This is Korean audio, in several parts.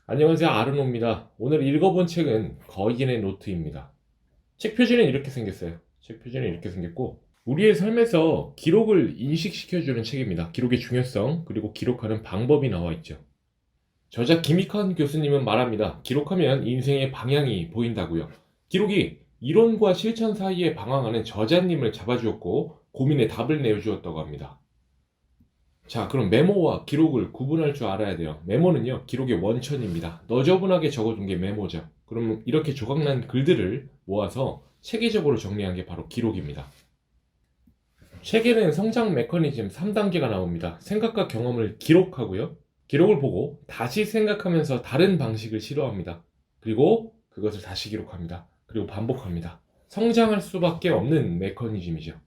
안녕하세요, 아르노입니다. 오늘 읽어본 책은 거인의 노트입니다. 책 표지는 이렇게 생겼어요. 책 표지는 이렇게 생겼고, 우리의 삶에서 기록을 인식시켜주는 책입니다. 기록의 중요성, 그리고 기록하는 방법이 나와 있죠. 저자 김익환 교수님은 말합니다. 기록하면 인생의 방향이 보인다고요. 기록이 이론과 실천 사이에 방황하는 저자님을 잡아주었고, 고민의 답을 내어주었다고 합니다. 자, 그럼 메모와 기록을 구분할 줄 알아야 돼요. 메모는요, 기록의 원천입니다. 너저분하게 적어둔 게 메모죠. 그럼 이렇게 조각난 글들을 모아서 체계적으로 정리한 게 바로 기록입니다. 책에는 성장 메커니즘 3단계가 나옵니다. 생각과 경험을 기록하고요. 기록을 보고 다시 생각하면서 다른 방식을 시도합니다. 그리고 그것을 다시 기록합니다. 그리고 반복합니다. 성장할 수밖에 없는 메커니즘이죠.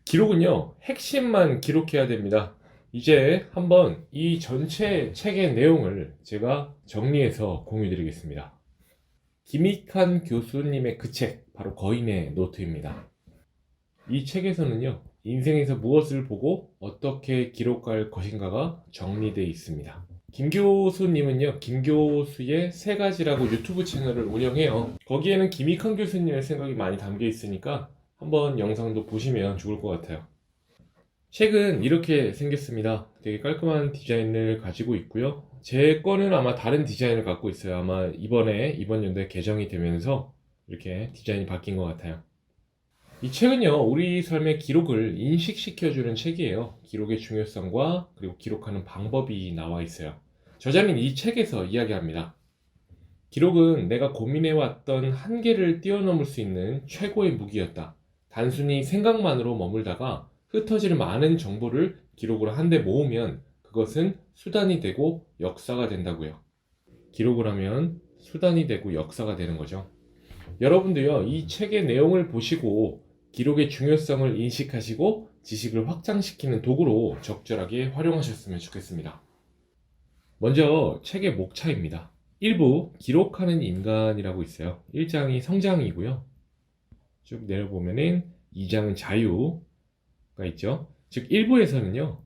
기록은요, 핵심만 기록해야 됩니다. 이제 한번 이 전체 책의 내용을 제가 정리해서 공유 드리겠습니다. 김익환 교수님의 그 책, 바로 거인의 노트입니다. 이 책에서는요, 인생에서 무엇을 보고 어떻게 기록할 것인가가 정리되어 있습니다. 김 교수님은요, 김 교수의 세 가지라고 유튜브 채널을 운영해요. 거기에는 김익환 교수님의 생각이 많이 담겨 있으니까 한번 영상도 보시면 좋을 것 같아요. 책은 이렇게 생겼습니다. 되게 깔끔한 디자인을 가지고 있고요. 제 거는 아마 다른 디자인을 갖고 있어요. 아마 이번 연도에 개정이 되면서 이렇게 디자인이 바뀐 것 같아요. 이 책은요, 우리 삶의 기록을 인식시켜주는 책이에요. 기록의 중요성과 그리고 기록하는 방법이 나와 있어요. 저자는 이 책에서 이야기합니다. 기록은 내가 고민해왔던 한계를 뛰어넘을 수 있는 최고의 무기였다. 단순히 생각만으로 머물다가 흩어질 많은 정보를 기록으로 한데 모으면 그것은 수단이 되고 역사가 된다고요. 기록을 하면 수단이 되고 역사가 되는 거죠. 여러분도요, 이 책의 내용을 보시고 기록의 중요성을 인식하시고 지식을 확장시키는 도구로 적절하게 활용하셨으면 좋겠습니다. 먼저 책의 목차입니다. 1부 기록하는 인간이라고 있어요. 1장이 성장이고요. 쭉 내려보면은 2장은 자유가 있죠. 즉 1부에서는요.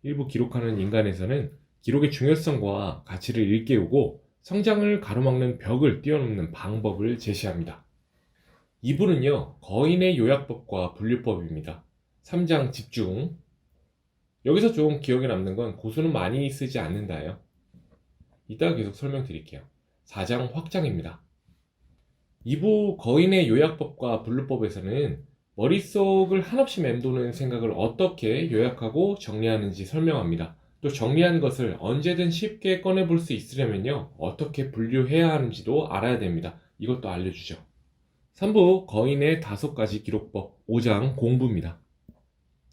1부 기록하는 인간에서는 기록의 중요성과 가치를 일깨우고 성장을 가로막는 벽을 뛰어넘는 방법을 제시합니다. 2부는요. 거인의 요약법과 분류법입니다. 3장 집중. 여기서 좀 기억에 남는 건 고수는 많이 쓰지 않는다예요. 이따가 계속 설명드릴게요. 4장 확장입니다. 2부 거인의 요약법과 분류법에서는 머릿속을 한없이 맴도는 생각을 어떻게 요약하고 정리하는지 설명합니다. 또 정리한 것을 언제든 쉽게 꺼내볼 수 있으려면요, 어떻게 분류해야 하는지도 알아야 됩니다. 이것도 알려주죠. 3부 거인의 5가지 기록법 5장 공부입니다.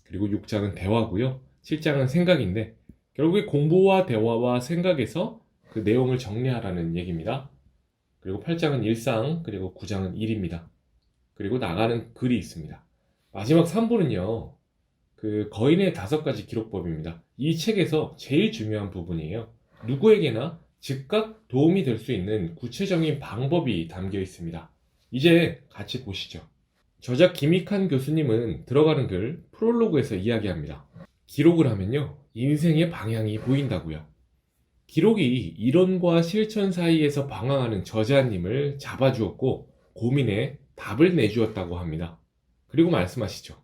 그리고 6장은 대화고요. 7장은 생각인데 결국에 공부와 대화와 생각에서 그 내용을 정리하라는 얘기입니다. 그리고 8장은 일상, 그리고 9장은 일입니다. 그리고 나가는 글이 있습니다. 마지막 3부는요, 그 거인의 5가지 기록법입니다. 이 책에서 제일 중요한 부분이에요. 누구에게나 즉각 도움이 될 수 있는 구체적인 방법이 담겨 있습니다. 이제 같이 보시죠. 저자 김익환 교수님은 들어가는 글 프롤로그에서 이야기합니다. 기록을 하면요, 인생의 방향이 보인다고요. 기록이 이론과 실천 사이에서 방황하는 저자님을 잡아주었고 고민에 답을 내주었다고 합니다. 그리고 말씀하시죠.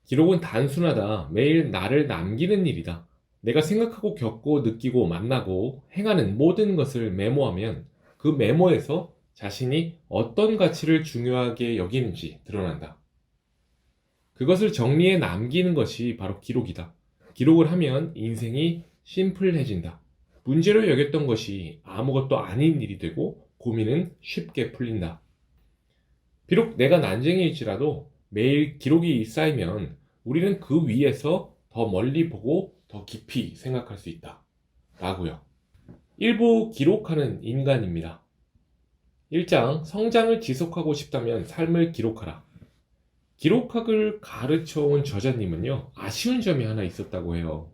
기록은 단순하다. 매일 나를 남기는 일이다. 내가 생각하고 겪고 느끼고 만나고 행하는 모든 것을 메모하면 그 메모에서 자신이 어떤 가치를 중요하게 여기는지 드러난다. 그것을 정리해 남기는 것이 바로 기록이다. 기록을 하면 인생이 심플해진다. 문제로 여겼던 것이 아무것도 아닌 일이 되고 고민은 쉽게 풀린다. 비록 내가 난쟁이일지라도 매일 기록이 쌓이면 우리는 그 위에서 더 멀리 보고 더 깊이 생각할 수 있다. 라고요. 1부 기록하는 인간입니다. 1장 성장을 지속하고 싶다면 삶을 기록하라. 기록학을 가르쳐온 저자님은요, 아쉬운 점이 하나 있었다고 해요.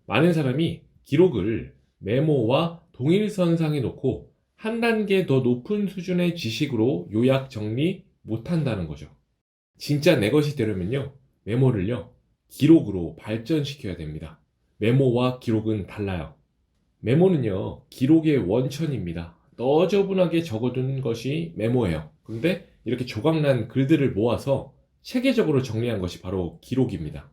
많은 사람이 기록을 메모와 동일선상에 놓고 한 단계 더 높은 수준의 지식으로 요약 정리 못한다는 거죠. 진짜 내 것이 되려면요, 메모를요, 기록으로 발전시켜야 됩니다. 메모와 기록은 달라요. 메모는요, 기록의 원천입니다. 너저분하게 적어둔 것이 메모예요. 근데 이렇게 조각난 글들을 모아서 체계적으로 정리한 것이 바로 기록입니다.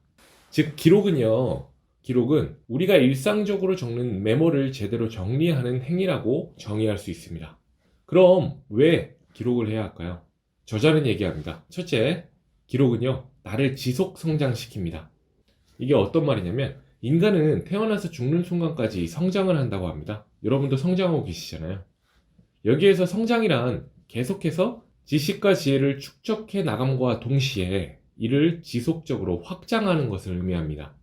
즉, 기록은 우리가 일상적으로 적는 메모를 제대로 정리하는 행위라고 정의할 수 있습니다. 그럼 왜 기록을 해야 할까요? 저자는 얘기합니다. 첫째, 기록은요, 나를 지속 성장시킵니다. 이게 어떤 말이냐면, 인간은 태어나서 죽는 순간까지 성장을 한다고 합니다. 여러분도 성장하고 계시잖아요. 여기에서 성장이란 계속해서 지식과 지혜를 축적해 나감과 동시에 이를 지속적으로 확장하는 것을 의미합니다.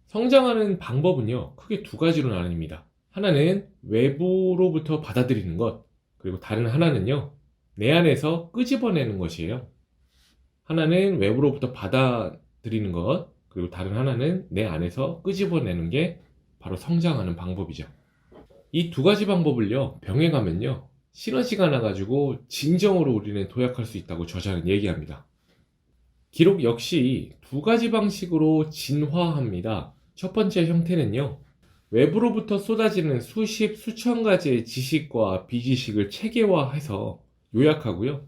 성장하는 방법은요, 크게 두 가지로 나뉩니다. 하나는 외부로부터 받아들이는 것, 그리고 다른 하나는요, 내 안에서 끄집어내는 것이에요. 하나는 외부로부터 받아들이는 것, 그리고 다른 하나는 내 안에서 끄집어내는 게 바로 성장하는 방법이죠. 이 두 가지 방법을요, 병행하면요, 시너지가 나가지고 진정으로 우리는 도약할 수 있다고 저자는 얘기합니다. 기록 역시 두 가지 방식으로 진화합니다. 첫 번째 형태는요, 외부로부터 쏟아지는 수십, 수천 가지의 지식과 비지식을 체계화해서 요약하고요.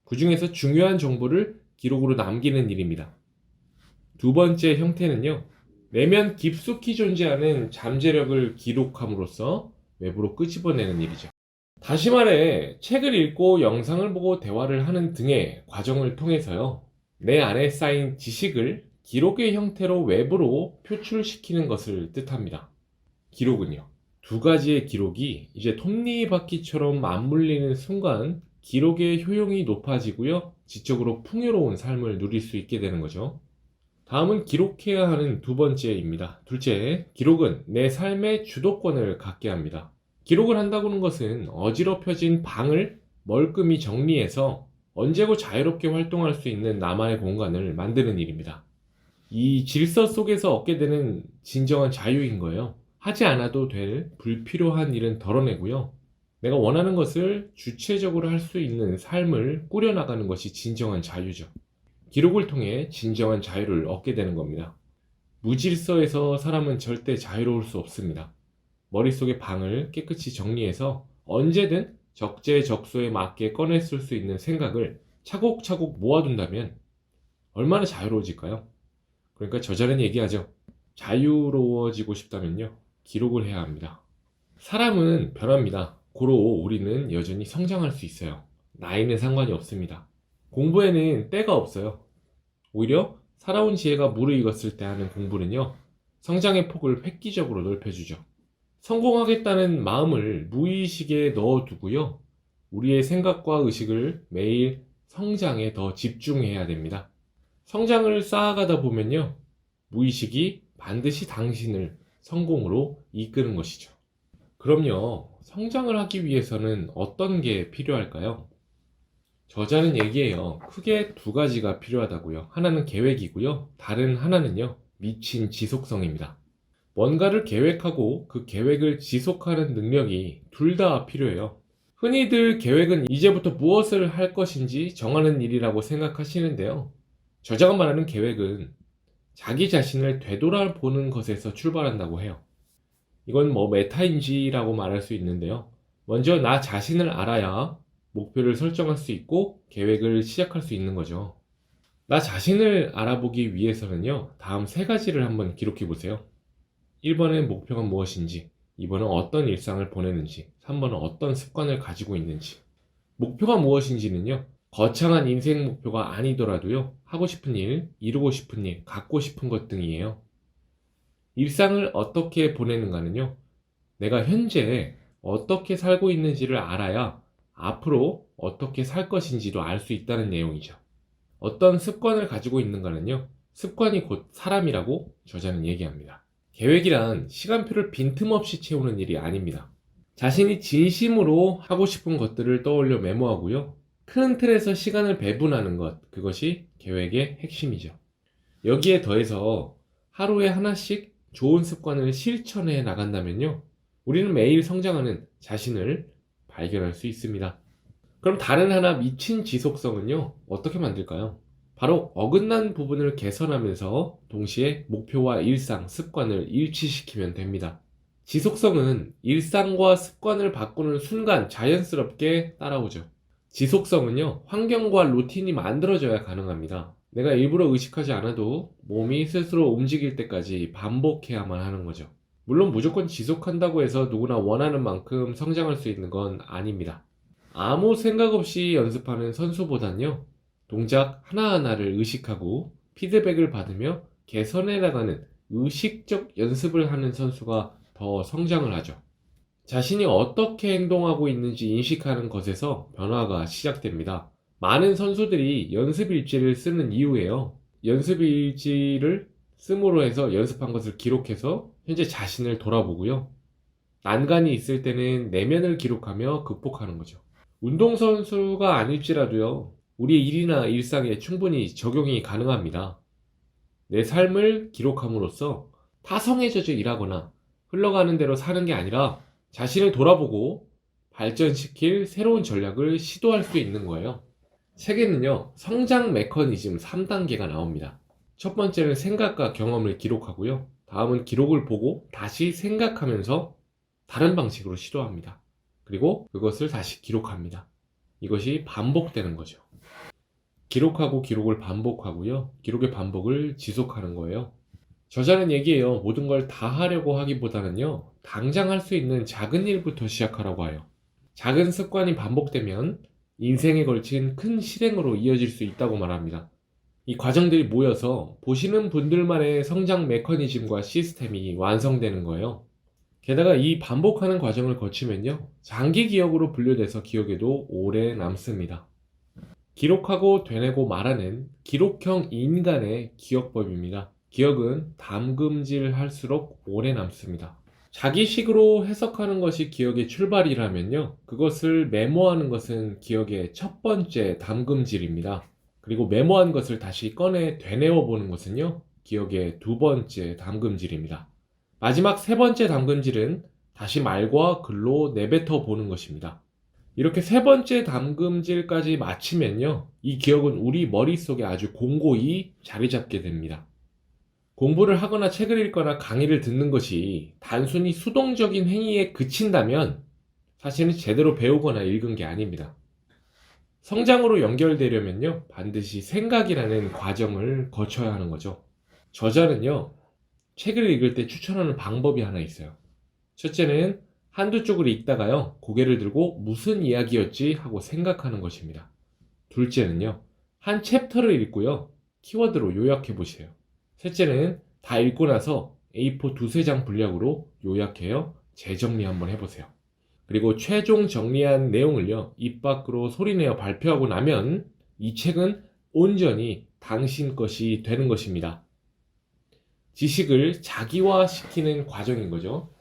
그 중에서 중요한 정보를 기록으로 남기는 일입니다. 두 번째 형태는요, 내면 깊숙이 존재하는 잠재력을 기록함으로써 외부로 끄집어내는 일이죠. 다시 말해, 책을 읽고 영상을 보고 대화를 하는 등의 과정을 통해서요, 내 안에 쌓인 지식을 기록의 형태로 외부로 표출시키는 것을 뜻합니다. 기록은요, 두 가지의 기록이 이제 톱니바퀴처럼 맞물리는 순간 기록의 효용이 높아지고요, 지적으로 풍요로운 삶을 누릴 수 있게 되는 거죠. 다음은 기록해야 하는 두 번째입니다. 둘째, 기록은 내 삶의 주도권을 갖게 합니다. 기록을 한다고 하는 것은 어지럽혀진 방을 멀끔히 정리해서 언제고 자유롭게 활동할 수 있는 나만의 공간을 만드는 일입니다. 이 질서 속에서 얻게 되는 진정한 자유인 거예요. 하지 않아도 될 불필요한 일은 덜어내고요. 내가 원하는 것을 주체적으로 할 수 있는 삶을 꾸려나가는 것이 진정한 자유죠. 기록을 통해 진정한 자유를 얻게 되는 겁니다. 무질서에서 사람은 절대 자유로울 수 없습니다. 머릿속의 방을 깨끗이 정리해서 언제든 적재적소에 맞게 꺼내 쓸 수 있는 생각을 차곡차곡 모아둔다면 얼마나 자유로워질까요? 그러니까 저자는 얘기하죠. 자유로워지고 싶다면요, 기록을 해야 합니다. 사람은 변합니다. 고로 우리는 여전히 성장할 수 있어요. 나이는 상관이 없습니다. 공부에는 때가 없어요. 오히려 살아온 지혜가 무르익었을 때 하는 공부는요, 성장의 폭을 획기적으로 넓혀주죠. 성공하겠다는 마음을 무의식에 넣어두고요, 우리의 생각과 의식을 매일 성장에 더 집중해야 됩니다. 성장을 쌓아가다 보면요, 무의식이 반드시 당신을 성공으로 이끄는 것이죠. 그럼요, 성장을 하기 위해서는 어떤 게 필요할까요? 저자는 얘기해요. 크게 두 가지가 필요하다고요. 하나는 계획이고요. 다른 하나는요, 미친 지속성입니다. 뭔가를 계획하고 그 계획을 지속하는 능력이 둘 다 필요해요. 흔히들 계획은 이제부터 무엇을 할 것인지 정하는 일이라고 생각하시는데요. 저자가 말하는 계획은 자기 자신을 되돌아보는 것에서 출발한다고 해요. 이건 메타인지라고 말할 수 있는데요. 먼저 나 자신을 알아야 목표를 설정할 수 있고 계획을 시작할 수 있는 거죠. 나 자신을 알아보기 위해서는요, 다음 세 가지를 한번 기록해 보세요. 1번은 목표가 무엇인지, 2번은 어떤 일상을 보내는지, 3번은 어떤 습관을 가지고 있는지. 목표가 무엇인지는요, 거창한 인생 목표가 아니더라도요, 하고 싶은 일, 이루고 싶은 일, 갖고 싶은 것 등이에요. 일상을 어떻게 보내는가는요, 내가 현재 어떻게 살고 있는지를 알아야 앞으로 어떻게 살 것인지도 알 수 있다는 내용이죠. 어떤 습관을 가지고 있는가는요, 습관이 곧 사람이라고 저자는 얘기합니다. 계획이란 시간표를 빈틈없이 채우는 일이 아닙니다. 자신이 진심으로 하고 싶은 것들을 떠올려 메모하고요, 큰 틀에서 시간을 배분하는 것, 그것이 계획의 핵심이죠. 여기에 더해서 하루에 하나씩 좋은 습관을 실천해 나간다면요, 우리는 매일 성장하는 자신을 발견할 수 있습니다. 그럼 다른 하나 미친 지속성은요, 어떻게 만들까요? 바로 어긋난 부분을 개선하면서 동시에 목표와 일상, 습관을 일치시키면 됩니다. 지속성은 일상과 습관을 바꾸는 순간 자연스럽게 따라오죠. 지속성은요, 환경과 루틴이 만들어져야 가능합니다. 내가 일부러 의식하지 않아도 몸이 스스로 움직일 때까지 반복해야만 하는 거죠. 물론 무조건 지속한다고 해서 누구나 원하는 만큼 성장할 수 있는 건 아닙니다. 아무 생각 없이 연습하는 선수보단요, 동작 하나하나를 의식하고 피드백을 받으며 개선해 나가는 의식적 연습을 하는 선수가 더 성장을 하죠. 자신이 어떻게 행동하고 있는지 인식하는 것에서 변화가 시작됩니다. 많은 선수들이 연습 일지를 쓰는 이유예요. 연습 일지를 씀으로 해서 연습한 것을 기록해서 현재 자신을 돌아보고요. 난간이 있을 때는 내면을 기록하며 극복하는 거죠. 운동선수가 아닐지라도요, 우리의 일이나 일상에 충분히 적용이 가능합니다. 내 삶을 기록함으로써 타성에 젖어 일하거나 흘러가는 대로 사는 게 아니라 자신을 돌아보고 발전시킬 새로운 전략을 시도할 수 있는 거예요. 책에는요, 성장 메커니즘 3단계가 나옵니다. 첫 번째는 생각과 경험을 기록하고요. 다음은 기록을 보고 다시 생각하면서 다른 방식으로 시도합니다. 그리고 그것을 다시 기록합니다. 이것이 반복되는 거죠. 기록하고 기록을 반복하고요. 기록의 반복을 지속하는 거예요. 저자는 얘기해요. 모든 걸 다 하려고 하기보다는요, 당장 할 수 있는 작은 일부터 시작하라고 해요. 작은 습관이 반복되면 인생에 걸친 큰 실행으로 이어질 수 있다고 말합니다. 이 과정들이 모여서 보시는 분들만의 성장 메커니즘과 시스템이 완성되는 거예요. 게다가 이 반복하는 과정을 거치면요, 장기 기억으로 분류돼서 기억에도 오래 남습니다. 기록하고 되뇌고 말하는 기록형 인간의 기억법입니다. 기억은 담금질할수록 오래 남습니다. 자기식으로 해석하는 것이 기억의 출발이라면요, 그것을 메모하는 것은 기억의 첫 번째 담금질입니다. 그리고 메모한 것을 다시 꺼내 되뇌어 보는 것은요, 기억의 두 번째 담금질입니다. 마지막 세 번째 담금질은 다시 말과 글로 내뱉어 보는 것입니다. 이렇게 세 번째 담금질까지 마치면요, 이 기억은 우리 머릿속에 아주 공고히 자리 잡게 됩니다. 공부를 하거나 책을 읽거나 강의를 듣는 것이 단순히 수동적인 행위에 그친다면 사실은 제대로 배우거나 읽은 게 아닙니다. 성장으로 연결되려면요, 반드시 생각이라는 과정을 거쳐야 하는 거죠. 저자는요, 책을 읽을 때 추천하는 방법이 하나 있어요. 첫째는 한두 쪽을 읽다가요, 고개를 들고 무슨 이야기였지 하고 생각하는 것입니다. 둘째는요, 한 챕터를 읽고요, 키워드로 요약해 보세요. 셋째는 다 읽고 나서 A4 두세 장 분량으로 요약해요, 재정리 한번 해보세요. 그리고 최종 정리한 내용을요, 입 밖으로 소리내어 발표하고 나면 이 책은 온전히 당신 것이 되는 것입니다. 지식을 자기화시키는 과정인 거죠.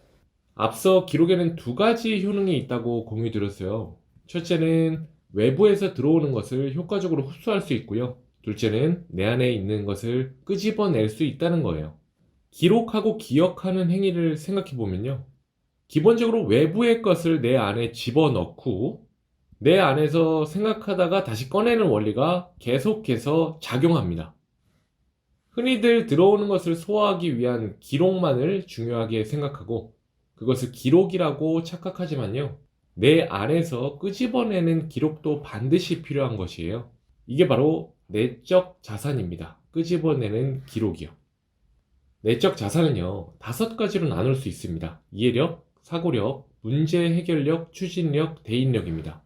앞서 기록에는 두 가지 효능이 있다고 공유 드렸어요. 첫째는 외부에서 들어오는 것을 효과적으로 흡수할 수 있고요. 둘째는 내 안에 있는 것을 끄집어낼 수 있다는 거예요. 기록하고 기억하는 행위를 생각해 보면요, 기본적으로 외부의 것을 내 안에 집어넣고 내 안에서 생각하다가 다시 꺼내는 원리가 계속해서 작용합니다. 흔히들 들어오는 것을 소화하기 위한 기록만을 중요하게 생각하고 그것을 기록이라고 착각하지만요, 내 안에서 끄집어내는 기록도 반드시 필요한 것이에요. 이게 바로 내적 자산입니다. 끄집어내는 기록이요. 내적 자산은요, 5가지로 나눌 수 있습니다. 이해력, 사고력, 문제 해결력, 추진력, 대인력입니다.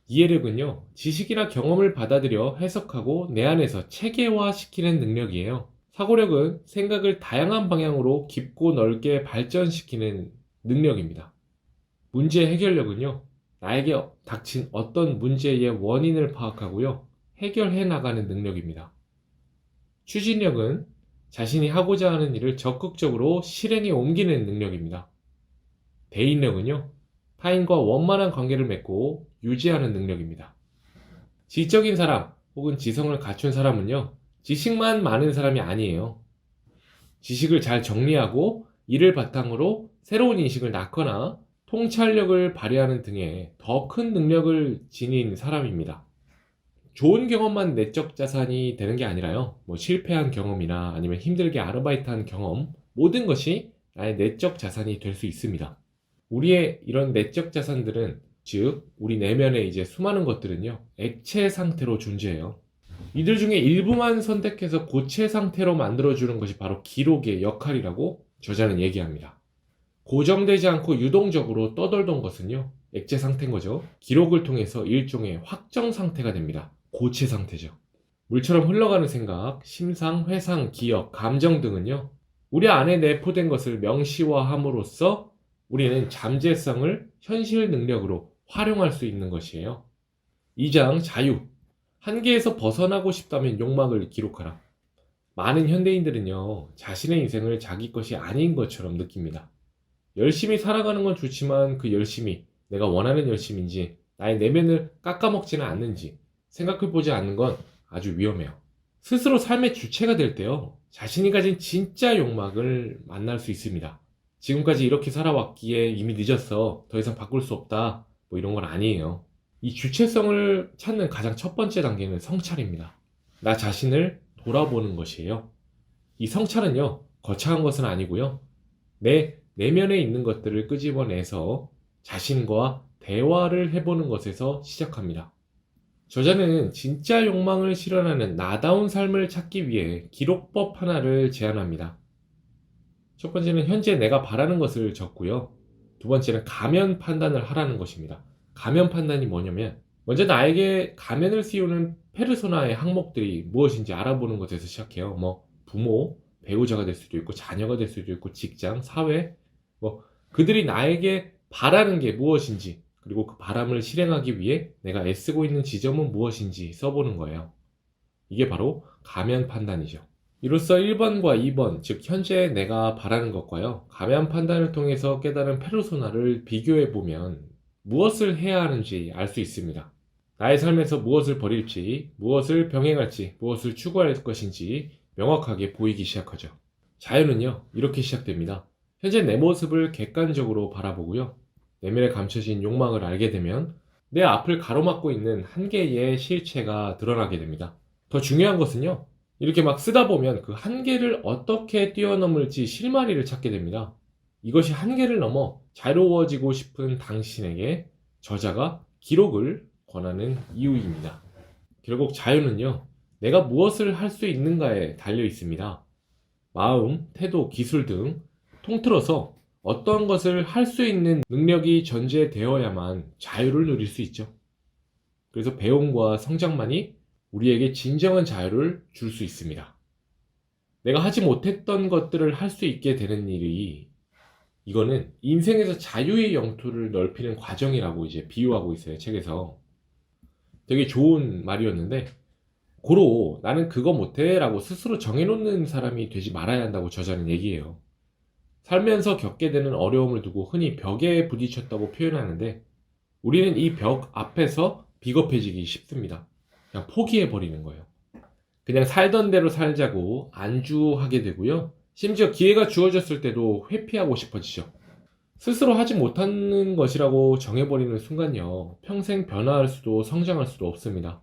이해력은요, 지식이나 경험을 받아들여 해석하고 내 안에서 체계화시키는 능력이에요. 사고력은 생각을 다양한 방향으로 깊고 넓게 발전시키는 능력입니다. 문제 해결력은요, 나에게 닥친 어떤 문제의 원인을 파악하고요, 해결해 나가는 능력입니다. 추진력은 자신이 하고자 하는 일을 적극적으로 실행에 옮기는 능력입니다. 대인력은요, 타인과 원만한 관계를 맺고 유지하는 능력입니다. 지적인 사람 혹은 지성을 갖춘 사람은요, 지식만 많은 사람이 아니에요. 지식을 잘 정리하고 이를 바탕으로 새로운 인식을 낳거나 통찰력을 발휘하는 등의 더 큰 능력을 지닌 사람입니다. 좋은 경험만 내적 자산이 되는 게 아니라요, 실패한 경험이나 아니면 힘들게 아르바이트한 경험, 모든 것이 나의 내적 자산이 될 수 있습니다. 우리의 이런 내적 자산들은, 즉 우리 내면에 이제 수많은 것들은요, 액체 상태로 존재해요. 이들 중에 일부만 선택해서 고체 상태로 만들어주는 것이 바로 기록의 역할이라고 저자는 얘기합니다. 고정되지 않고 유동적으로 떠돌던 것은요, 액체 상태인 거죠. 기록을 통해서 일종의 확정 상태가 됩니다. 고체 상태죠. 물처럼 흘러가는 생각, 심상, 회상, 기억, 감정 등은요, 우리 안에 내포된 것을 명시화함으로써 우리는 잠재성을 현실 능력으로 활용할 수 있는 것이에요. 2장 자유. 한계에서 벗어나고 싶다면 욕망을 기록하라. 많은 현대인들은요, 자신의 인생을 자기 것이 아닌 것처럼 느낍니다. 열심히 살아가는 건 좋지만 그 열심이 내가 원하는 열심인지, 나의 내면을 깎아먹지는 않는지 생각해보지 않는 건 아주 위험해요. 스스로 삶의 주체가 될 때요, 자신이 가진 진짜 욕망을 만날 수 있습니다. 지금까지 이렇게 살아왔기에 이미 늦었어, 더 이상 바꿀 수 없다, 뭐 이런 건 아니에요. 이 주체성을 찾는 가장 첫 번째 단계는 성찰입니다. 나 자신을 돌아보는 것이에요. 이 성찰은요, 거창한 것은 아니고요, 내 내면에 있는 것들을 끄집어내서 자신과 대화를 해보는 것에서 시작합니다. 저자는 진짜 욕망을 실현하는 나다운 삶을 찾기 위해 기록법 하나를 제안합니다. 첫 번째는 현재 내가 바라는 것을 적고요. 두 번째는 가면 판단을 하라는 것입니다. 가면 판단이 뭐냐면, 먼저 나에게 가면을 씌우는 페르소나의 항목들이 무엇인지 알아보는 것에서 시작해요. 부모, 배우자가 될 수도 있고, 자녀가 될 수도 있고, 직장, 사회, 그들이 나에게 바라는 게 무엇인지, 그리고 그 바람을 실행하기 위해 내가 애쓰고 있는 지점은 무엇인지 써보는 거예요. 이게 바로 가면 판단이죠. 이로써 1번과 2번, 즉 현재 내가 바라는 것과요, 가면 판단을 통해서 깨달은 페르소나를 비교해보면 무엇을 해야 하는지 알 수 있습니다. 나의 삶에서 무엇을 버릴지, 무엇을 병행할지, 무엇을 추구할 것인지 명확하게 보이기 시작하죠. 자유는요, 이렇게 시작됩니다. 현재 내 모습을 객관적으로 바라보고요, 내면에 감춰진 욕망을 알게 되면 내 앞을 가로막고 있는 한계의 실체가 드러나게 됩니다. 더 중요한 것은요, 이렇게 막 쓰다 보면 그 한계를 어떻게 뛰어넘을지 실마리를 찾게 됩니다. 이것이 한계를 넘어 자유로워지고 싶은 당신에게 저자가 기록을 권하는 이유입니다. 결국 자유는요, 내가 무엇을 할 수 있는가에 달려 있습니다. 마음, 태도, 기술 등 통틀어서 어떤 것을 할 수 있는 능력이 전제되어야만 자유를 누릴 수 있죠. 그래서 배움과 성장만이 우리에게 진정한 자유를 줄 수 있습니다. 내가 하지 못했던 것들을 할 수 있게 되는 일이, 이거는 인생에서 자유의 영토를 넓히는 과정이라고 이제 비유하고 있어요, 책에서. 되게 좋은 말이었는데, 고로 나는 그거 못해 라고 스스로 정해놓는 사람이 되지 말아야 한다고 저자는 얘기해요. 살면서 겪게 되는 어려움을 두고 흔히 벽에 부딪혔다고 표현하는데, 우리는 이 벽 앞에서 비겁해지기 쉽습니다. 그냥 포기해버리는 거예요. 그냥 살던 대로 살자고 안주하게 되고요, 심지어 기회가 주어졌을 때도 회피하고 싶어지죠. 스스로 하지 못하는 것이라고 정해버리는 순간요, 평생 변화할 수도 성장할 수도 없습니다.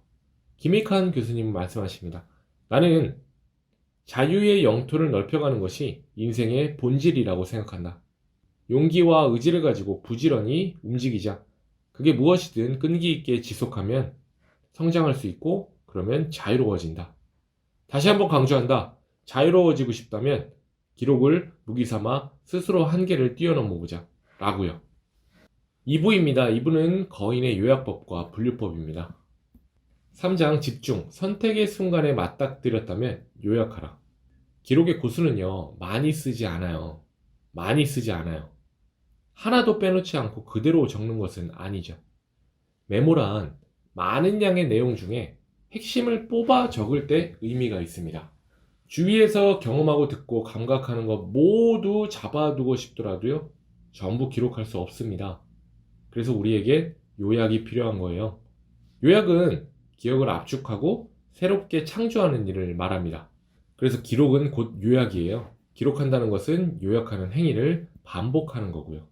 김익환 교수님은 말씀하십니다. 나는 자유의 영토를 넓혀가는 것이 인생의 본질이라고 생각한다. 용기와 의지를 가지고 부지런히 움직이자. 그게 무엇이든 끈기 있게 지속하면 성장할 수 있고, 그러면 자유로워진다. 다시 한번 강조한다. 자유로워지고 싶다면 기록을 무기 삼아 스스로 한계를 뛰어넘어 보자 라고요. 2부입니다. 2부는 거인의 요약법과 분류법입니다. 3장 집중, 선택의 순간에 맞닥뜨렸다면 요약하라. 기록의 고수는요, 많이 쓰지 않아요. 하나도 빼놓지 않고 그대로 적는 것은 아니죠. 메모란 많은 양의 내용 중에 핵심을 뽑아 적을 때 의미가 있습니다. 주위에서 경험하고 듣고 감각하는 것 모두 잡아두고 싶더라도요, 전부 기록할 수 없습니다. 그래서 우리에게 요약이 필요한 거예요. 요약은 기억을 압축하고 새롭게 창조하는 일을 말합니다. 그래서 기록은 곧 요약이에요. 기록한다는 것은 요약하는 행위를 반복하는 거고요.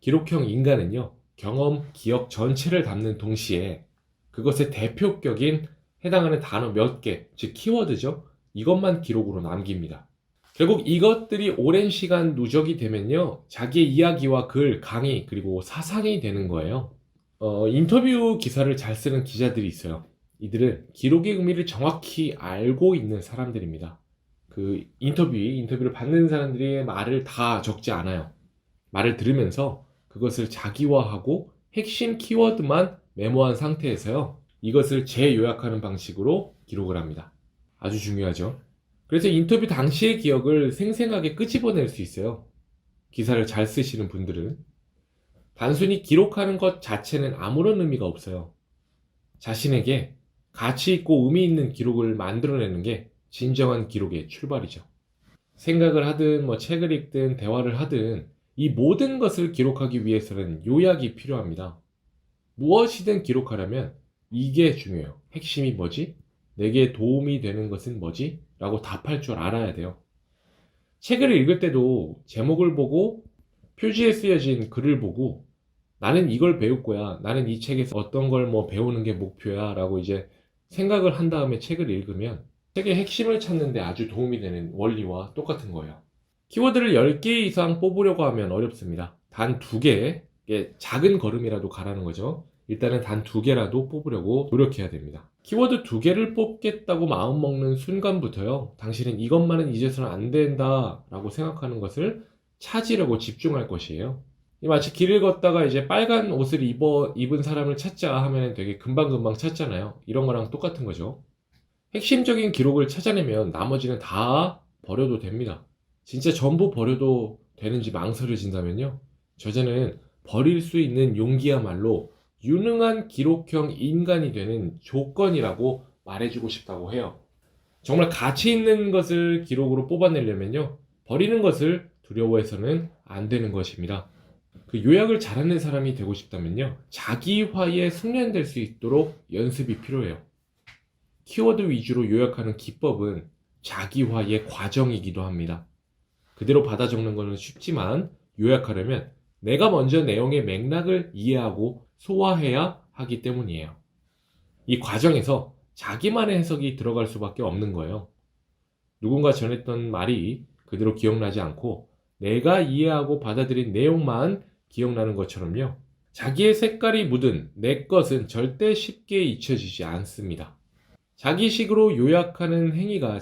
기록형 인간은요, 경험, 기억 전체를 담는 동시에 그것의 대표격인 해당하는 단어 몇 개, 즉 키워드죠, 이것만 기록으로 남깁니다. 결국 이것들이 오랜 시간 누적이 되면요, 자기의 이야기와 글, 강의, 그리고 사상이 되는 거예요. 인터뷰 기사를 잘 쓰는 기자들이 있어요. 이들은 기록의 의미를 정확히 알고 있는 사람들입니다. 그 인터뷰를 받는 사람들의 말을 다 적지 않아요. 말을 들으면서 그것을 자기화하고 핵심 키워드만 메모한 상태에서요, 이것을 재요약하는 방식으로 기록을 합니다. 아주 중요하죠. 그래서 인터뷰 당시의 기억을 생생하게 끄집어낼 수 있어요. 기사를 잘 쓰시는 분들은. 단순히 기록하는 것 자체는 아무런 의미가 없어요. 자신에게 가치 있고 의미 있는 기록을 만들어내는 게 진정한 기록의 출발이죠. 생각을 하든 책을 읽든 대화를 하든 이 모든 것을 기록하기 위해서는 요약이 필요합니다. 무엇이든 기록하려면 이게 중요해요. 핵심이 뭐지? 내게 도움이 되는 것은 뭐지? 라고 답할 줄 알아야 돼요. 책을 읽을 때도 제목을 보고 표지에 쓰여진 글을 보고 나는 이걸 배울 거야. 나는 이 책에서 어떤 걸 배우는 게 목표야. 라고 이제 생각을 한 다음에 책을 읽으면 책의 핵심을 찾는데 아주 도움이 되는 원리와 똑같은 거예요. 키워드를 10개 이상 뽑으려고 하면 어렵습니다. 단 2개, 작은 걸음이라도 가라는 거죠. 일단은 단 2개라도 뽑으려고 노력해야 됩니다. 키워드 2개를 뽑겠다고 마음먹는 순간부터요, 당신은 이것만은 잊어서는 안 된다 라고 생각하는 것을 찾으려고 집중할 것이에요. 마치 길을 걷다가 이제 빨간 옷을 입은 사람을 찾자 하면 되게 금방금방 찾잖아요. 이런 거랑 똑같은 거죠. 핵심적인 기록을 찾아내면 나머지는 다 버려도 됩니다. 진짜 전부 버려도 되는지 망설여진다면요, 저자는 버릴 수 있는 용기야말로 유능한 기록형 인간이 되는 조건이라고 말해주고 싶다고 해요. 정말 가치 있는 것을 기록으로 뽑아내려면요, 버리는 것을 두려워해서는 안 되는 것입니다. 그 요약을 잘하는 사람이 되고 싶다면요, 자기화에 숙련될 수 있도록 연습이 필요해요. 키워드 위주로 요약하는 기법은 자기화의 과정이기도 합니다. 그대로 받아 적는 것은 쉽지만 요약하려면 내가 먼저 내용의 맥락을 이해하고 소화해야 하기 때문이에요. 이 과정에서 자기만의 해석이 들어갈 수밖에 없는 거예요. 누군가 전했던 말이 그대로 기억나지 않고 내가 이해하고 받아들인 내용만 기억나는 것처럼요, 자기의 색깔이 묻은 내 것은 절대 쉽게 잊혀지지 않습니다. 자기식으로 요약하는 행위가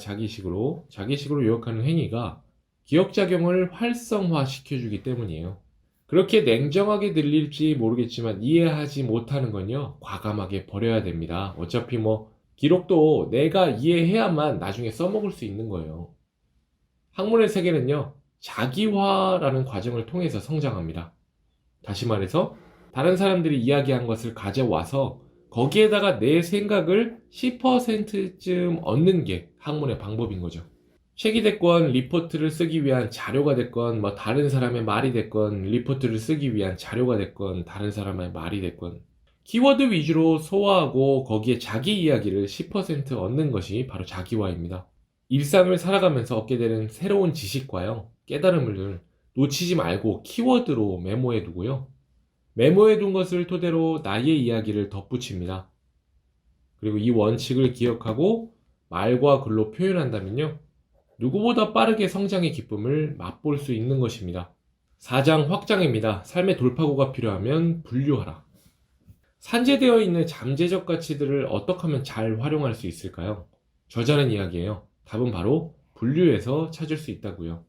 기억작용을 활성화시켜주기 때문이에요. 그렇게 냉정하게 들릴지 모르겠지만 이해하지 못하는 건요, 과감하게 버려야 됩니다. 어차피 기록도 내가 이해해야만 나중에 써먹을 수 있는 거예요. 학문의 세계는요, 자기화라는 과정을 통해서 성장합니다. 다시 말해서 다른 사람들이 이야기한 것을 가져와서 거기에다가 내 생각을 10%쯤 얻는 게 학문의 방법인 거죠. 책이 됐건 리포트를 쓰기 위한 자료가 됐건 다른 사람의 말이 됐건 리포트를 쓰기 위한 자료가 됐건 다른 사람의 말이 됐건 키워드 위주로 소화하고 거기에 자기 이야기를 10% 얻는 것이 바로 자기화입니다. 일상을 살아가면서 얻게 되는 새로운 지식과요, 깨달음을 놓치지 말고 키워드로 메모해 두고요, 메모해 둔 것을 토대로 나의 이야기를 덧붙입니다. 그리고 이 원칙을 기억하고 말과 글로 표현한다면요, 누구보다 빠르게 성장의 기쁨을 맛볼 수 있는 것입니다. 4장 확장입니다. 삶의 돌파구가 필요하면 분류하라. 산재되어 있는 잠재적 가치들을 어떻게 하면 잘 활용할 수 있을까요? 저자는 이야기예요. 답은 바로 분류에서 찾을 수 있다고요.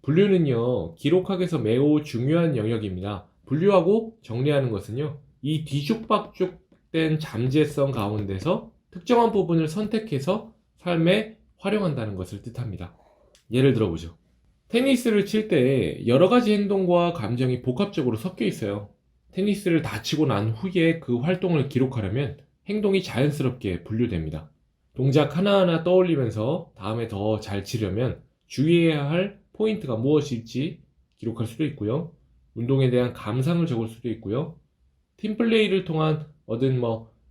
분류는요, 기록학에서 매우 중요한 영역입니다. 분류하고 정리하는 것은요, 이 뒤죽박죽된 잠재성 가운데서 특정한 부분을 선택해서 삶에 활용한다는 것을 뜻합니다. 예를 들어보죠. 테니스를 칠 때 여러 가지 행동과 감정이 복합적으로 섞여 있어요. 테니스를 다 치고 난 후에 그 활동을 기록하려면 행동이 자연스럽게 분류됩니다. 동작 하나하나 떠올리면서 다음에 더 잘 치려면 주의해야 할 포인트가 무엇일지 기록할 수도 있고요. 운동에 대한 감상을 적을 수도 있고요. 팀플레이를 통한 얻은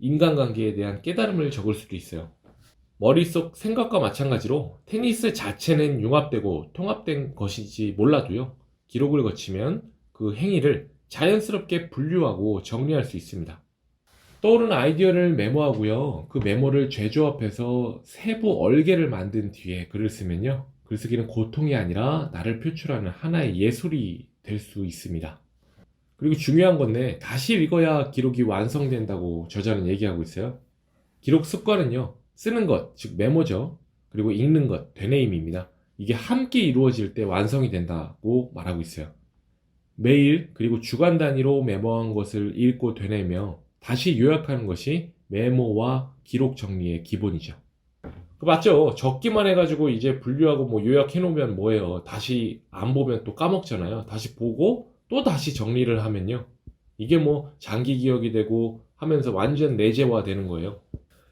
인간관계에 대한 깨달음을 적을 수도 있어요. 머릿속 생각과 마찬가지로 테니스 자체는 융합되고 통합된 것인지 몰라도요, 기록을 거치면 그 행위를 자연스럽게 분류하고 정리할 수 있습니다. 떠오르는 아이디어를 메모하고요, 그 메모를 재조합해서 세부 얼개를 만든 뒤에 글을 쓰면요, 글쓰기는 고통이 아니라 나를 표출하는 하나의 예술이 될 수 있습니다. 그리고 중요한 건데 다시 읽어야 기록이 완성된다고 저자는 얘기하고 있어요. 기록 습관은요, 쓰는 것, 즉 메모죠. 그리고 읽는 것, 되뇌임입니다. 이게 함께 이루어질 때 완성이 된다고 말하고 있어요. 매일 그리고 주간 단위로 메모한 것을 읽고 되뇌며 다시 요약하는 것이 메모와 기록 정리의 기본이죠. 맞죠? 적기만 해가지고 이제 분류하고 뭐 요약해 놓으면 뭐예요? 다시 안 보면 또 까먹잖아요. 다시 보고 또 다시 정리를 하면요. 이게 뭐 장기 기억이 되고 하면서 완전 내재화 되는 거예요.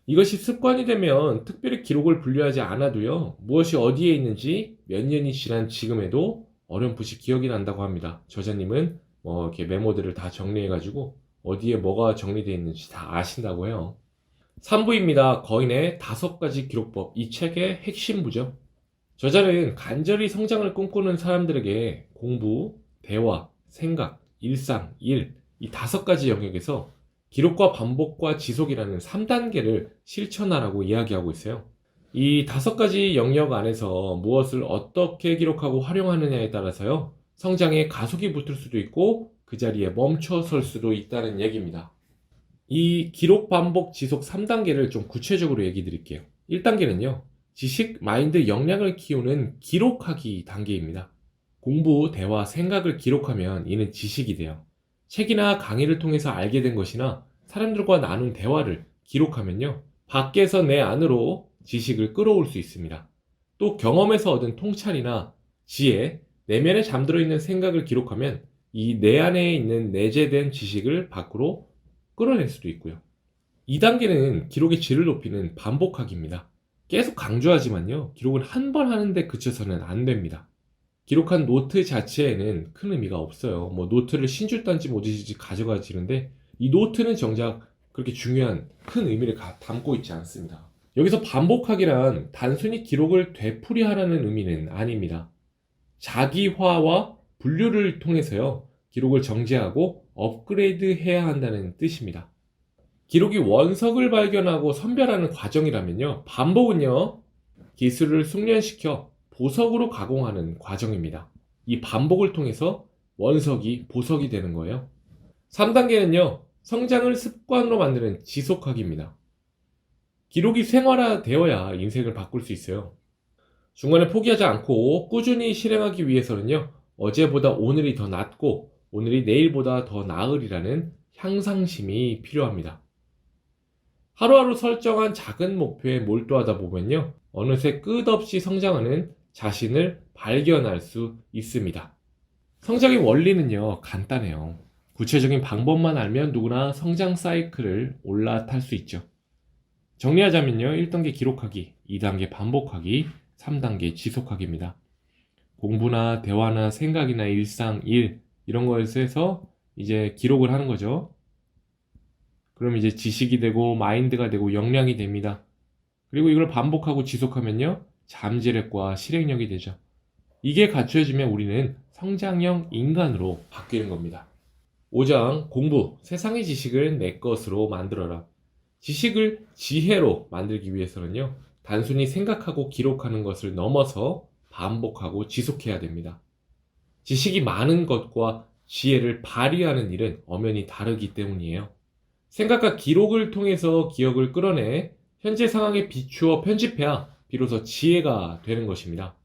이것이 습관이 되면 특별히 기록을 분류하지 않아도요. 무엇이 어디에 있는지 몇 년이 지난 지금에도 어렴풋이 기억이 난다고 합니다. 저자님은 뭐 이렇게 메모들을 다 정리해가지고 어디에 뭐가 정리되어 있는지 다 아신다고 해요. 3부입니다. 거인의 5가지 기록법. 이 책의 핵심부죠. 저자는 간절히 성장을 꿈꾸는 사람들에게 공부, 대화, 생각, 일상, 일, 이 5가지 영역에서 기록과 반복과 지속이라는 3단계를 실천하라고 이야기하고 있어요. 이 5가지 영역 안에서 무엇을 어떻게 기록하고 활용하느냐에 따라서요, 성장에 가속이 붙을 수도 있고 그 자리에 멈춰설 수도 있다는 얘기입니다. 이 기록, 반복, 지속 3단계를 좀 구체적으로 얘기 드릴게요. 1단계는요, 지식, 마인드, 역량을 키우는 기록하기 단계입니다. 공부, 대화, 생각을 기록하면 이는 지식이 돼요. 책이나 강의를 통해서 알게 된 것이나 사람들과 나눈 대화를 기록하면요, 밖에서 내 안으로 지식을 끌어올 수 있습니다. 또 경험에서 얻은 통찰이나 지혜, 내면에 잠들어 있는 생각을 기록하면 이 내 안에 있는 내재된 지식을 밖으로 끌어낼 수도 있고요. 2단계는 기록의 질을 높이는 반복하기입니다. 계속 강조하지만요, 기록은 한 번 하는데 그쳐서는 안 됩니다. 기록한 노트 자체에는 큰 의미가 없어요. 뭐 노트를 신주단지 뭐든지 가져가지는데 이 노트는 정작 그렇게 중요한 큰 의미를 담고 있지 않습니다. 여기서 반복하기란 단순히 기록을 되풀이하라는 의미는 아닙니다. 자기화와 분류를 통해서요, 기록을 정제하고 업그레이드 해야 한다는 뜻입니다. 기록이 원석을 발견하고 선별하는 과정이라면요, 반복은요, 기술을 숙련시켜 보석으로 가공하는 과정입니다. 이 반복을 통해서 원석이 보석이 되는 거예요. 3단계는요, 성장을 습관으로 만드는 지속하기입니다. 기록이 생활화되어야 인생을 바꿀 수 있어요. 중간에 포기하지 않고 꾸준히 실행하기 위해서는요, 어제보다 오늘이 더 낫고 오늘이 내일보다 더 나으리라는 향상심이 필요합니다. 하루하루 설정한 작은 목표에 몰두하다 보면요, 어느새 끝없이 성장하는 자신을 발견할 수 있습니다. 성장의 원리는요, 간단해요. 구체적인 방법만 알면 누구나 성장 사이클을 올라탈 수 있죠. 정리하자면요, 1단계 기록하기, 2단계 반복하기, 3단계 지속하기입니다. 공부나 대화나 생각이나 일상, 일, 이런 것에서 이제 기록을 하는 거죠. 그럼 이제 지식이 되고 마인드가 되고 역량이 됩니다. 그리고 이걸 반복하고 지속하면요, 잠재력과 실행력이 되죠. 이게 갖춰지면 우리는 성장형 인간으로 바뀌는 겁니다. 5장 공부, 세상의 지식을 내 것으로 만들어라. 지식을 지혜로 만들기 위해서는요, 단순히 생각하고 기록하는 것을 넘어서 반복하고 지속해야 됩니다. 지식이 많은 것과 지혜를 발휘하는 일은 엄연히 다르기 때문이에요. 생각과 기록을 통해서 기억을 끌어내 현재 상황에 비추어 편집해야 비로소 지혜가 되는 것입니다.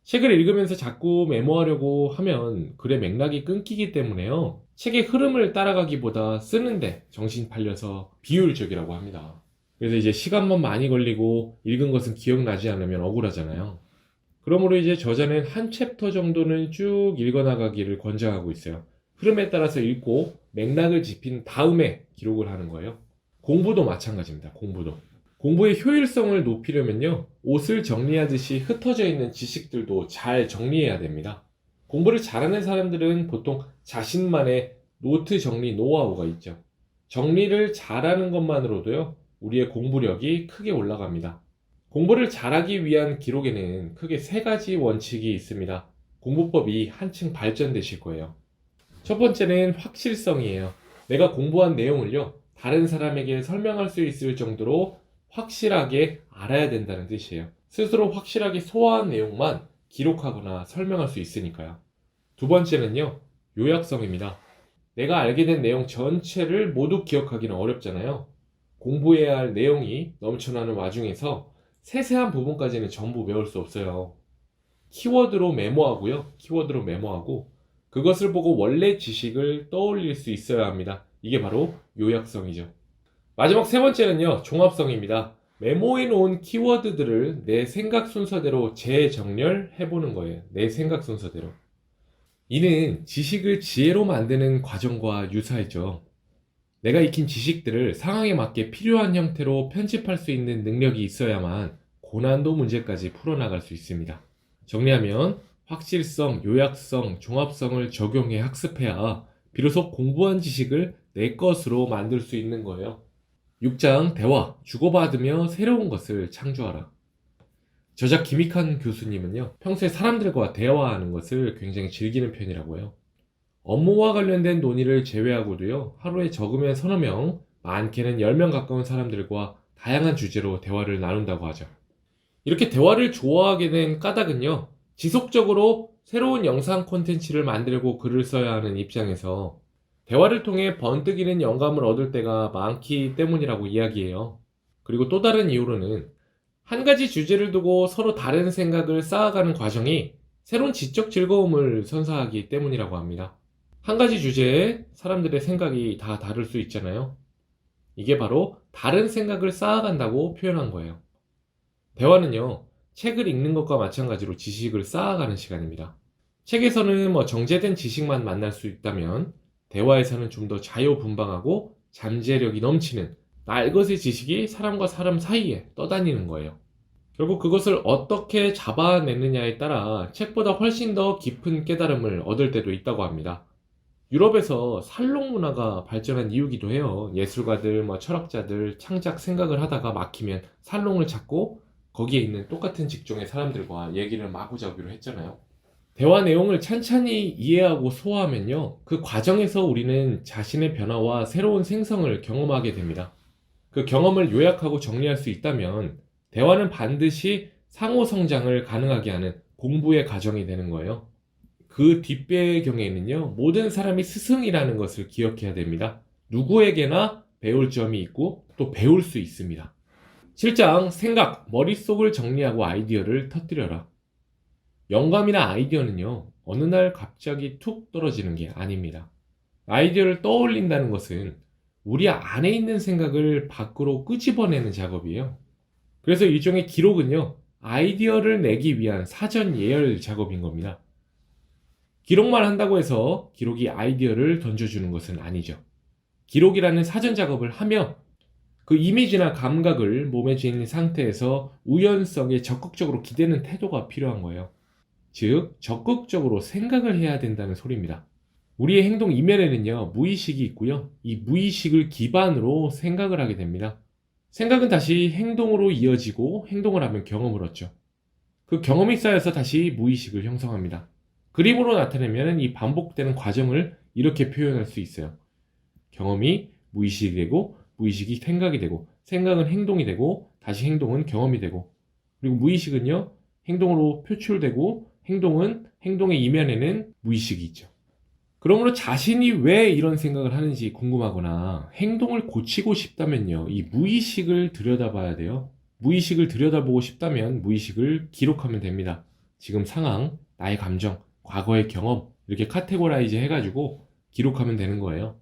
책을 읽으면서 자꾸 메모하려고 하면 글의 맥락이 끊기기 때문에요, 책의 흐름을 따라가기보다 쓰는데 정신 팔려서 비효율적이라고 합니다. 그래서 이제 시간만 많이 걸리고 읽은 것은 기억나지 않으면 억울하잖아요. 그러므로 이제 저자는 한 챕터 정도는 쭉 읽어나가기를 권장하고 있어요. 흐름에 따라서 읽고 맥락을 짚인 다음에 기록을 하는 거예요. 공부도 마찬가지입니다. 공부의 효율성을 높이려면요, 옷을 정리하듯이 흩어져 있는 지식들도 잘 정리해야 됩니다. 공부를 잘하는 사람들은 보통 자신만의 노트 정리 노하우가 있죠. 정리를 잘하는 것만으로도요, 우리의 공부력이 크게 올라갑니다. 공부를 잘하기 위한 기록에는 크게 3가지 원칙이 있습니다. 공부법이 한층 발전되실 거예요. 첫 번째는 확실성이에요. 내가 공부한 내용을요, 다른 사람에게 설명할 수 있을 정도로 확실하게 알아야 된다는 뜻이에요. 스스로 확실하게 소화한 내용만 기록하거나 설명할 수 있으니까요. 두 번째는요, 요약성입니다. 내가 알게 된 내용 전체를 모두 기억하기는 어렵잖아요. 공부해야 할 내용이 넘쳐나는 와중에서 세세한 부분까지는 전부 외울 수 없어요. 키워드로 메모하고요. 키워드로 메모하고 그것을 보고 원래 지식을 떠올릴 수 있어야 합니다. 이게 바로 요약성이죠. 마지막 세 번째는요, 종합성입니다. 메모해 놓은 키워드들을 내 생각 순서대로 재정렬해보는 거예요. 내 생각 순서대로. 이는 지식을 지혜로 만드는 과정과 유사하죠. 내가 익힌 지식들을 상황에 맞게 필요한 형태로 편집할 수 있는 능력이 있어야만 고난도 문제까지 풀어나갈 수 있습니다. 정리하면 확실성, 요약성, 종합성을 적용해 학습해야 비로소 공부한 지식을 내 것으로 만들 수 있는 거예요. 6장 대화, 주고받으며 새로운 것을 창조하라. 저자 김익환 교수님은요, 평소에 사람들과 대화하는 것을 굉장히 즐기는 편이라고 해요. 업무와 관련된 논의를 제외하고도요, 하루에 적으면 서너 명, 많게는 10명 가까운 사람들과 다양한 주제로 대화를 나눈다고 하죠. 이렇게 대화를 좋아하게 된 까닭은요, 지속적으로 새로운 영상 콘텐츠를 만들고 글을 써야 하는 입장에서 대화를 통해 번뜩이는 영감을 얻을 때가 많기 때문이라고 이야기해요. 그리고 또 다른 이유로는 한 가지 주제를 두고 서로 다른 생각을 쌓아가는 과정이 새로운 지적 즐거움을 선사하기 때문이라고 합니다. 한 가지 주제에 사람들의 생각이 다 다를 수 있잖아요. 이게 바로 다른 생각을 쌓아간다고 표현한 거예요. 대화는요, 책을 읽는 것과 마찬가지로 지식을 쌓아가는 시간입니다. 책에서는 정제된 지식만 만날 수 있다면 대화에서는 좀 더 자유분방하고 잠재력이 넘치는 날것의 지식이 사람과 사람 사이에 떠다니는 거예요. 결국 그것을 어떻게 잡아내느냐에 따라 책보다 훨씬 더 깊은 깨달음을 얻을 때도 있다고 합니다. 유럽에서 살롱 문화가 발전한 이유기도 해요. 예술가들, 철학자들 창작 생각을 하다가 막히면 살롱을 찾고 거기에 있는 똑같은 직종의 사람들과 얘기를 마구잡이로 했잖아요. 대화 내용을 찬찬히 이해하고 소화하면요, 그 과정에서 우리는 자신의 변화와 새로운 생성을 경험하게 됩니다. 그 경험을 요약하고 정리할 수 있다면 대화는 반드시 상호 성장을 가능하게 하는 공부의 과정이 되는 거예요. 그 뒷배경에는요, 모든 사람이 스승이라는 것을 기억해야 됩니다. 누구에게나 배울 점이 있고 또 배울 수 있습니다. 7장 생각, 머릿속을 정리하고 아이디어를 터뜨려라. 영감이나 아이디어는요, 어느 날 갑자기 툭 떨어지는 게 아닙니다. 아이디어를 떠올린다는 것은 우리 안에 있는 생각을 밖으로 끄집어내는 작업이에요. 그래서 일종의 기록은요, 아이디어를 내기 위한 사전 예열 작업인 겁니다. 기록만 한다고 해서 기록이 아이디어를 던져주는 것은 아니죠. 기록이라는 사전 작업을 하며 그 이미지나 감각을 몸에 지닌 상태에서 우연성에 적극적으로 기대는 태도가 필요한 거예요. 즉, 적극적으로 생각을 해야 된다는 소리입니다. 우리의 행동 이면에는요, 무의식이 있고요. 이 무의식을 기반으로 생각을 하게 됩니다. 생각은 다시 행동으로 이어지고 행동을 하면 경험을 얻죠. 그 경험이 쌓여서 다시 무의식을 형성합니다. 그림으로 나타내면 이 반복되는 과정을 이렇게 표현할 수 있어요. 경험이 무의식이 되고 무의식이 생각이 되고 생각은 행동이 되고 다시 행동은 경험이 되고 그리고 무의식은요, 행동으로 표출되고 행동은 행동의 이면에는 무의식이 있죠. 그러므로 자신이 왜 이런 생각을 하는지 궁금하거나 행동을 고치고 싶다면요, 이 무의식을 들여다봐야 돼요. 무의식을 들여다보고 싶다면 무의식을 기록하면 됩니다. 지금 상황, 나의 감정, 과거의 경험 이렇게 카테고라이즈 해가지고 기록하면 되는 거예요.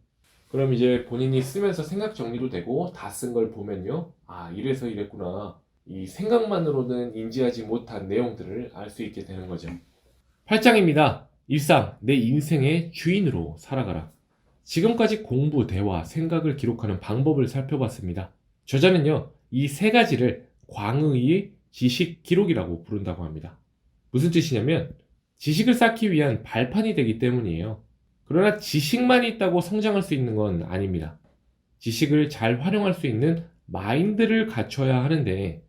그럼 이제 본인이 쓰면서 생각 정리도 되고 다 쓴 걸 보면요, 아, 이래서 이랬구나, 이 생각만으로는 인지하지 못한 내용들을 알 수 있게 되는 거죠. 8장입니다. 일상, 내 인생의 주인으로 살아가라. 지금까지 공부, 대화, 생각을 기록하는 방법을 살펴봤습니다. 저자는요, 이 세 가지를 광의의 지식 기록이라고 부른다고 합니다. 무슨 뜻이냐면 지식을 쌓기 위한 발판이 되기 때문이에요. 그러나 지식만 있다고 성장할 수 있는 건 아닙니다. 지식을 잘 활용할 수 있는 마인드를 갖춰야 하는데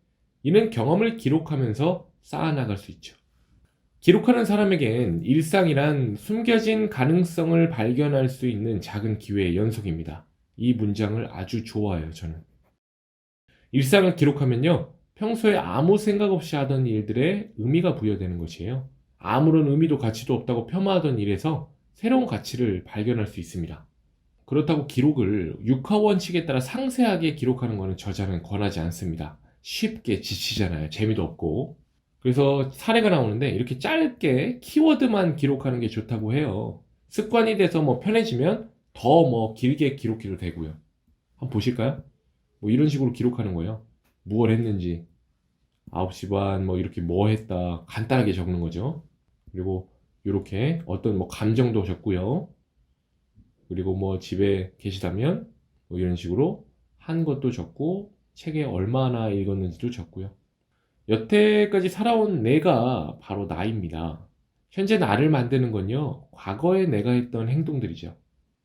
이는 경험을 기록하면서 쌓아나갈 수 있죠. 기록하는 사람에겐 일상이란 숨겨진 가능성을 발견할 수 있는 작은 기회의 연속입니다. 이 문장을 아주 좋아해요, 저는. 일상을 기록하면요, 평소에 아무 생각 없이 하던 일들에 의미가 부여되는 것이에요. 아무런 의미도 가치도 없다고 폄하하던 일에서 새로운 가치를 발견할 수 있습니다. 그렇다고 기록을 육하 원칙에 따라 상세하게 기록하는 것은 저자는 권하지 않습니다. 쉽게 지치잖아요. 재미도 없고. 그래서 사례가 나오는데 이렇게 짧게 키워드만 기록하는 게 좋다고 해요. 습관이 돼서 뭐 편해지면 더 뭐 길게 기록해도 되고요. 한번 보실까요? 뭐 이런 식으로 기록하는 거예요. 무엇 했는지 9시 반 뭐 이렇게 뭐 했다 간단하게 적는 거죠. 그리고 이렇게 어떤 뭐 감정도 적고요. 그리고 뭐 집에 계시다면 뭐 이런 식으로 한 것도 적고 책에 얼마나 읽었는지도 적고요. 여태까지 살아온 내가 바로 나입니다. 현재 나를 만드는 건요, 과거에 내가 했던 행동들이죠.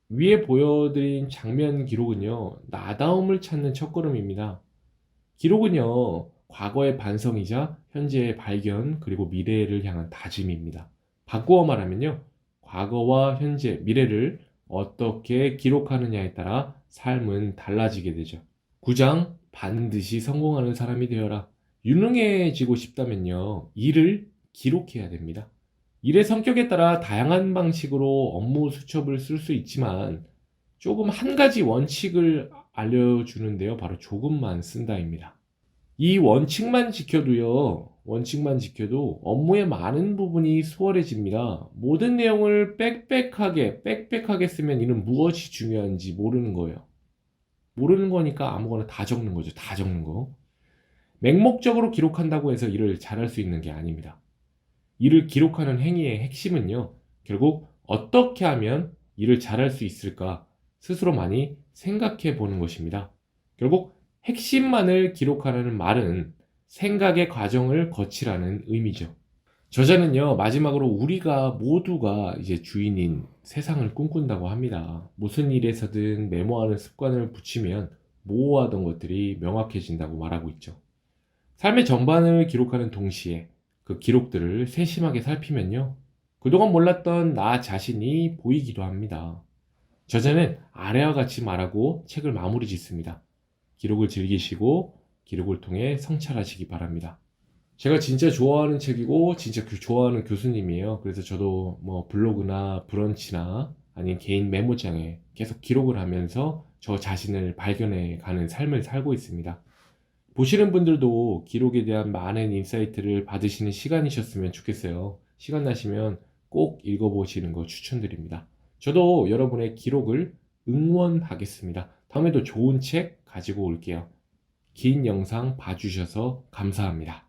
위에 보여드린 장면 기록은요, 나다움을 찾는 첫걸음입니다. 기록은요, 과거의 반성이자 현재의 발견, 그리고 미래를 향한 다짐입니다. 바꾸어 말하면요, 과거와 현재, 미래를 어떻게 기록하느냐에 따라 삶은 달라지게 되죠. 9장, 반드시 성공하는 사람이 되어라. 유능해지고 싶다면요, 일을 기록해야 됩니다. 일의 성격에 따라 다양한 방식으로 업무 수첩을 쓸 수 있지만 조금 한 가지 원칙을 알려주는데요. 바로 조금만 쓴다입니다. 이 원칙만 지켜도 업무의 많은 부분이 수월해집니다. 모든 내용을 빽빽하게 쓰면 이는 무엇이 중요한지 모르는 거예요. 모르는 거니까 아무거나 다 적는 거죠. 다 적는 거. 맹목적으로 기록한다고 해서 일을 잘할 수 있는 게 아닙니다. 일을 기록하는 행위의 핵심은요, 결국 어떻게 하면 일을 잘할 수 있을까 스스로 많이 생각해 보는 것입니다. 결국 핵심만을 기록하라는 말은 생각의 과정을 거치라는 의미죠. 저자는요, 마지막으로 우리가 모두가 이제 주인인 세상을 꿈꾼다고 합니다. 무슨 일에서든 메모하는 습관을 붙이면 모호하던 것들이 명확해진다고 말하고 있죠. 삶의 전반을 기록하는 동시에 그 기록들을 세심하게 살피면요, 그동안 몰랐던 나 자신이 보이기도 합니다. 저자는 아래와 같이 말하고 책을 마무리 짓습니다. 기록을 즐기시고 기록을 통해 성찰하시기 바랍니다. 제가 진짜 좋아하는 책이고 진짜 좋아하는 교수님이에요. 그래서 저도 뭐 블로그나 브런치나 아니면 개인 메모장에 계속 기록을 하면서 저 자신을 발견해 가는 삶을 살고 있습니다. 보시는 분들도 기록에 대한 많은 인사이트를 받으시는 시간이셨으면 좋겠어요. 시간 나시면 꼭 읽어보시는 거 추천드립니다. 저도 여러분의 기록을 응원하겠습니다. 다음에도 좋은 책 가지고 올게요. 긴 영상 봐주셔서 감사합니다.